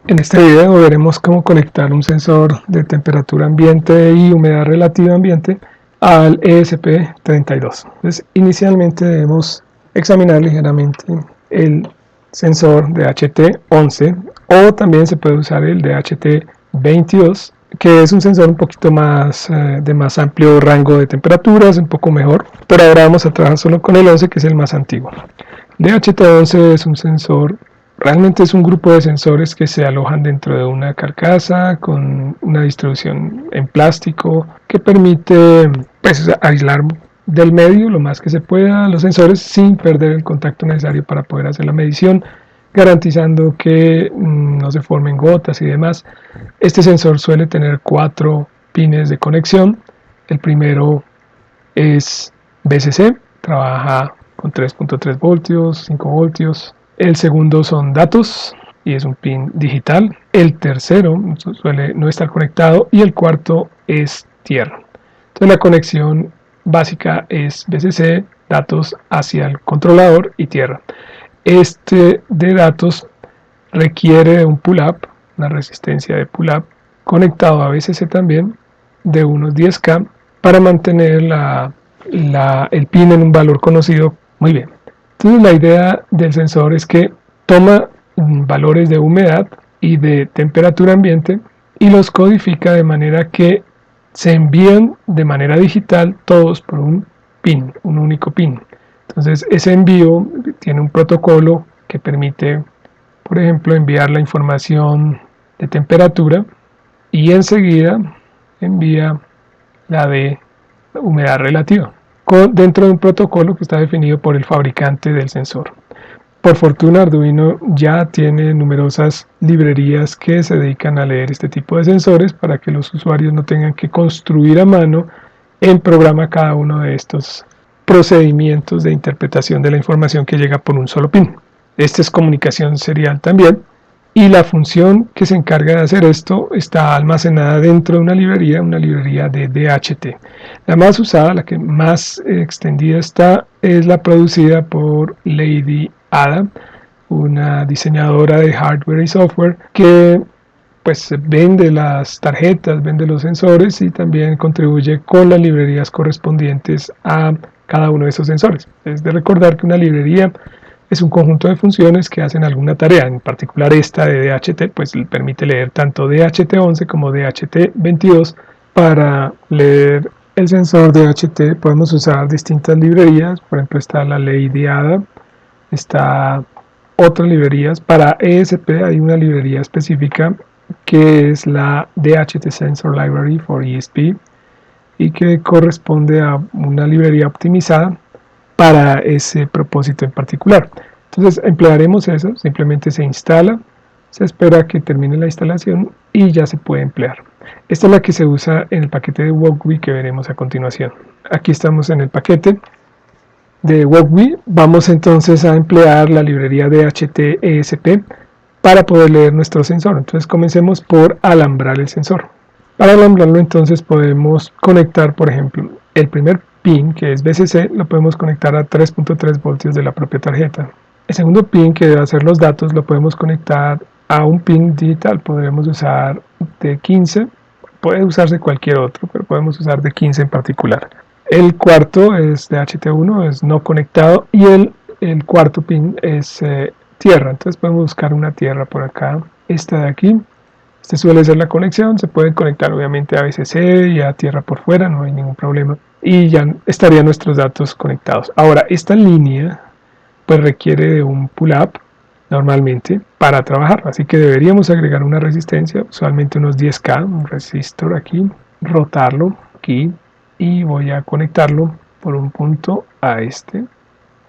En este video veremos cómo conectar un sensor de temperatura ambiente y humedad relativa ambiente al ESP32. Entonces, inicialmente debemos examinar ligeramente el sensor DHT11 o también se puede usar el DHT22, que es un sensor un poquito más de más amplio rango de temperaturas, un poco mejor, pero ahora vamos a trabajar solo con el 11, que es el más antiguo. DHT11 es un sensor. Realmente es un grupo de sensores que se alojan dentro de una carcasa con una distribución en plástico que permite pues, aislar del medio lo más que se pueda los sensores sin perder el contacto necesario para poder hacer la medición, garantizando que no se formen gotas y demás. Este sensor suele tener 4 pines de conexión. El primero es BCC, trabaja con 3.3 voltios, 5 voltios. El segundo son datos y es un pin digital. El tercero suele no estar conectado y el cuarto es tierra. Entonces la conexión básica es BCC, datos hacia el controlador y tierra. Este de datos requiere un pull-up, una resistencia de pull-up conectado a BCC también de unos 10K para mantener el pin en un valor conocido. Muy bien. Entonces la idea del sensor es que toma valores de humedad y de temperatura ambiente y los codifica de manera que se envían de manera digital todos por un pin, un único pin. Entonces ese envío tiene un protocolo que permite, por ejemplo, enviar la información de temperatura y enseguida envía la de humedad relativa dentro de un protocolo que está definido por el fabricante del sensor. Por fortuna, Arduino ya tiene numerosas librerías que se dedican a leer este tipo de sensores para que los usuarios no tengan que construir a mano en programa cada uno de estos procedimientos de interpretación de la información que llega por un solo pin. Esta es comunicación serial también, y la función que se encarga de hacer esto está almacenada dentro de una librería de DHT. La más usada, la que más extendida está, es la producida por Lady Ada, una diseñadora de hardware y software que pues vende las tarjetas, vende los sensores y también contribuye con las librerías correspondientes a cada uno de esos sensores. Es de recordar que una librería es un conjunto de funciones que hacen alguna tarea, en particular esta de DHT, pues permite leer tanto DHT11 como DHT22. Para leer el sensor DHT podemos usar distintas librerías, por ejemplo está la Lady Ada, está otras librerías. Para ESP hay una librería específica que es la DHT Sensor Library for ESP y que corresponde a una librería optimizada para ese propósito en particular. Entonces emplearemos eso, simplemente se instala, se espera que termine la instalación y ya se puede emplear. Esta es la que se usa en el paquete de Walkbee que veremos a continuación. Aquí estamos en el paquete de Walkbee. Vamos entonces a emplear la librería DHT-ESP para poder leer nuestro sensor. Entonces comencemos por alambrar el sensor. Para alambrarlo entonces podemos conectar, por ejemplo, el primer pin, que es BCC, lo podemos conectar a 3.3 voltios de la propia tarjeta. El segundo pin, que debe hacer los datos, lo podemos conectar a un pin digital. Podremos usar de 15, puede usarse cualquier otro, pero podemos usar de 15 en particular. El cuarto es de HT1, es no conectado, y el cuarto pin es tierra. Entonces podemos buscar una tierra por acá, esta de aquí. Este suele ser la conexión, se puede conectar obviamente a BCC y a tierra por fuera, no hay ningún problema. Y ya estarían nuestros datos conectados. Ahora, esta línea pues requiere de un pull-up normalmente para trabajar, así que deberíamos agregar una resistencia, usualmente unos 10K, un resistor aquí, rotarlo aquí y voy a conectarlo por un punto a este,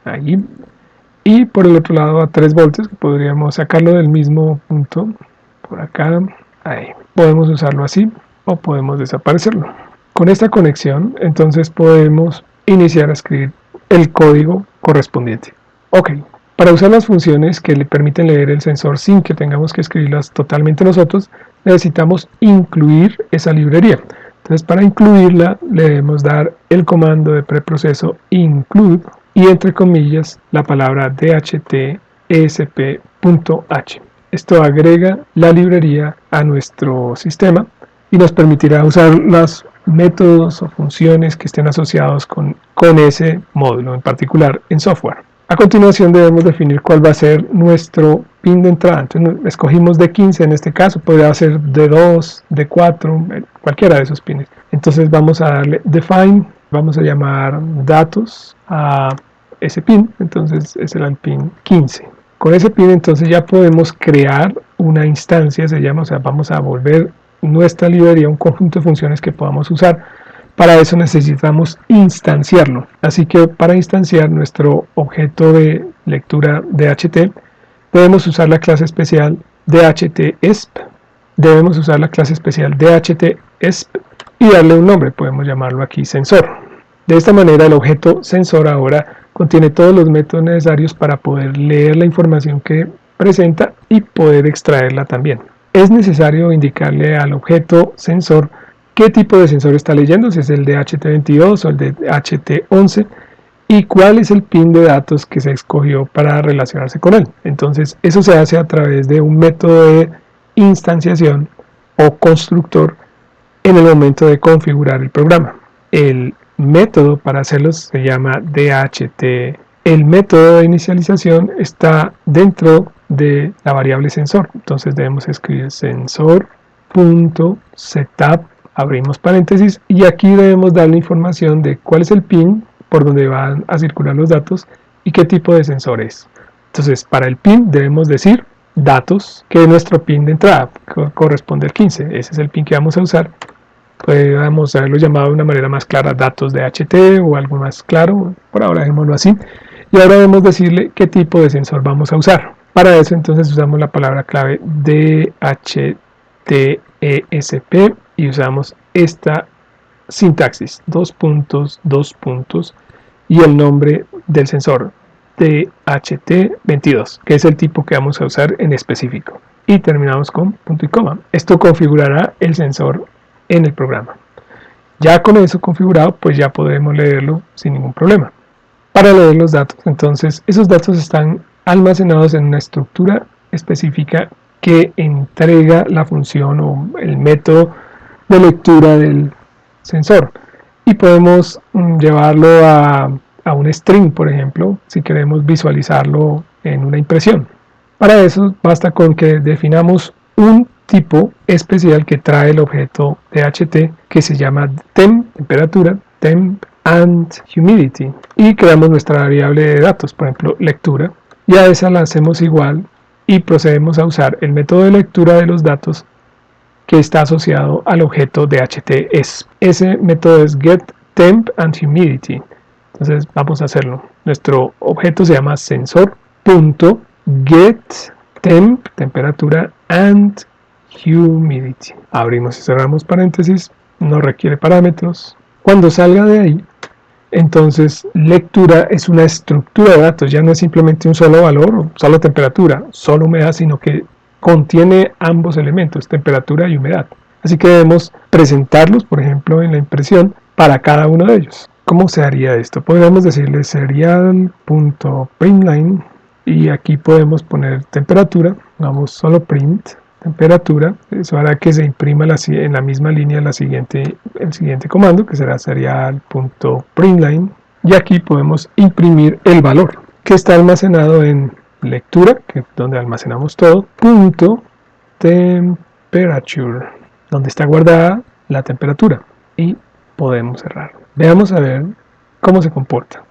ahí, y por el otro lado a 3 voltios, que podríamos sacarlo del mismo punto por acá, ahí. Podemos usarlo así o podemos desaparecerlo. Con esta conexión entonces podemos iniciar a escribir el código correspondiente. Ok, para usar las funciones que le permiten leer el sensor sin que tengamos que escribirlas totalmente nosotros, necesitamos incluir esa librería. Entonces para incluirla le debemos dar el comando de preproceso include y entre comillas la palabra dht esp.h. Esto agrega la librería a nuestro sistema y nos permitirá usar los métodos o funciones que estén asociados con ese módulo en particular en software. A continuación debemos definir cuál va a ser nuestro pin de entrada. Entonces escogimos de 15 en este caso, podría ser de 2, de 4, cualquiera de esos pines. Entonces vamos a darle define, vamos a llamar datos a ese pin, entonces ese será el pin 15. Con ese pin entonces ya podemos crear una instancia, se llama, o sea, vamos a volver nuestra librería un conjunto de funciones que podamos usar. Para eso necesitamos instanciarlo. Así que para instanciar nuestro objeto de lectura DHT, debemos usar la clase especial DHTESP. Debemos usar la clase especial DHTESP y darle un nombre. Podemos llamarlo aquí sensor. De esta manera el objeto sensor ahora contiene todos los métodos necesarios para poder leer la información que presenta y poder extraerla también. Es necesario indicarle al objeto sensor qué tipo de sensor está leyendo, si es el de HT22 o el de HT11 y cuál es el pin de datos que se escogió para relacionarse con él. Entonces eso se hace a través de un método de instanciación o constructor en el momento de configurar el programa. El método para hacerlo se llama DHT. El método de inicialización está dentro de la variable sensor. Entonces debemos escribir sensor.setup, abrimos paréntesis, y aquí debemos darle información de cuál es el pin por donde van a circular los datos y qué tipo de sensor es. Entonces para el pin debemos decir datos, que es nuestro pin de entrada, corresponde al 15. Ese es el pin que vamos a usar. Podríamos haberlo llamado de una manera más clara datos de HT o algo más claro, por ahora dejémoslo así. Y ahora debemos decirle qué tipo de sensor vamos a usar. Para eso entonces usamos la palabra clave DHTESP y usamos esta sintaxis, dos puntos, y el nombre del sensor DHT22, que es el tipo que vamos a usar en específico. Y terminamos con punto y coma. Esto configurará el sensor en el programa. Ya con eso configurado, pues ya podemos leerlo sin ningún problema. Para leer los datos, entonces esos datos están almacenados en una estructura específica que entrega la función o el método de lectura del sensor y podemos llevarlo a un string, por ejemplo, si queremos visualizarlo en una impresión. Para eso basta con que definamos un tipo especial que trae el objeto DHT que se llama temp, temperatura, temp and humidity, y creamos nuestra variable de datos, por ejemplo lectura, y a esa la hacemos igual y procedemos a usar el método de lectura de los datos que está asociado al objeto DHTESP. Ese método es getTempAndHumidity. Entonces vamos a hacerlo. Nuestro objeto se llama sensor.getTemp, temperatura, and humidity. Abrimos y cerramos paréntesis, no requiere parámetros. Cuando salga de ahí, entonces lectura es una estructura de datos, ya no es simplemente un solo valor, solo temperatura, solo humedad, sino que contiene ambos elementos, temperatura y humedad. Así que debemos presentarlos, por ejemplo, en la impresión para cada uno de ellos. ¿Cómo se haría esto? Podríamos decirle serial.println y aquí podemos poner temperatura, vamos solo print temperatura, eso hará que se imprima en la misma línea el siguiente comando, que será serial.println, y aquí podemos imprimir el valor que está almacenado en lectura, que es donde almacenamos todo, punto temperature, donde está guardada la temperatura, y podemos cerrar. Veamos a ver cómo se comporta.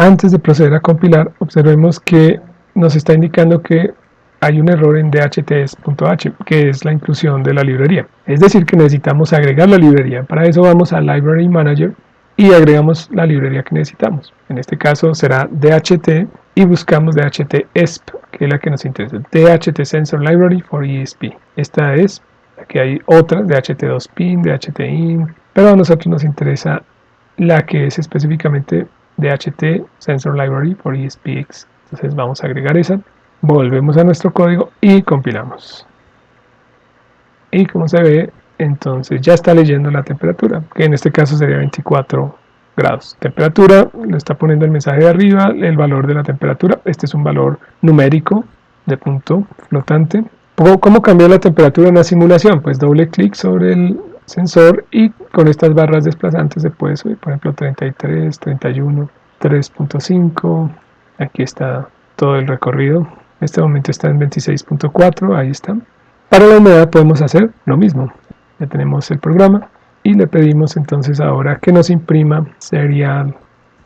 Antes de proceder a compilar, observemos que nos está indicando que hay un error en dhts.h, que es la inclusión de la librería. Es decir, que necesitamos agregar la librería. Para eso vamos a Library Manager y agregamos la librería que necesitamos. En este caso será DHT y buscamos DHTESP, que es la que nos interesa. DHT Sensor Library for ESP. Esta es, aquí hay otras, DHT2Pin, DHTIN, pero a nosotros nos interesa la que es específicamente DHT Sensor Library for ESPX. Entonces vamos a agregar esa, volvemos a nuestro código y compilamos. Y como se ve, entonces ya está leyendo la temperatura, que en este caso sería 24 grados. Temperatura, le está poniendo el mensaje de arriba, el valor de la temperatura. Este es un valor numérico de punto flotante. ¿Cómo cambiar la temperatura en la simulación? Pues doble clic sobre el sensor y con estas barras desplazantes se puede subir, por ejemplo 33, 31, 3.5. Aquí está todo el recorrido. En este momento está en 26.4, ahí está. Para la humedad podemos hacer lo mismo. Ya tenemos el programa y le pedimos entonces ahora que nos imprima serial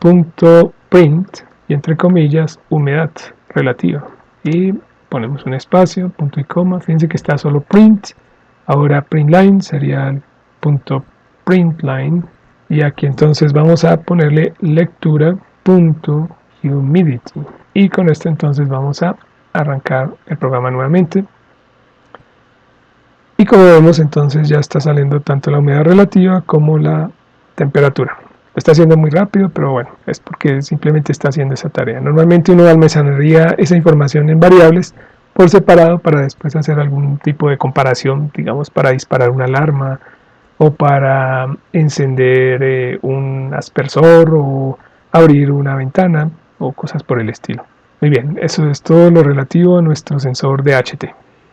punto print y entre comillas humedad relativa. Y ponemos un espacio, punto y coma. Fíjense que está solo print. Ahora print line sería el punto print line. Y aquí entonces vamos a ponerle lectura punto humidity. Y con esto entonces vamos a arrancar el programa nuevamente. Y como vemos entonces ya está saliendo tanto la humedad relativa como la temperatura. Lo está haciendo muy rápido, pero bueno, es porque simplemente está haciendo esa tarea. Normalmente uno almacenaría esa información en variables por separado para después hacer algún tipo de comparación, digamos para disparar una alarma o para encender un aspersor o abrir una ventana o cosas por el estilo. Muy bien, eso es todo lo relativo a nuestro sensor DHT.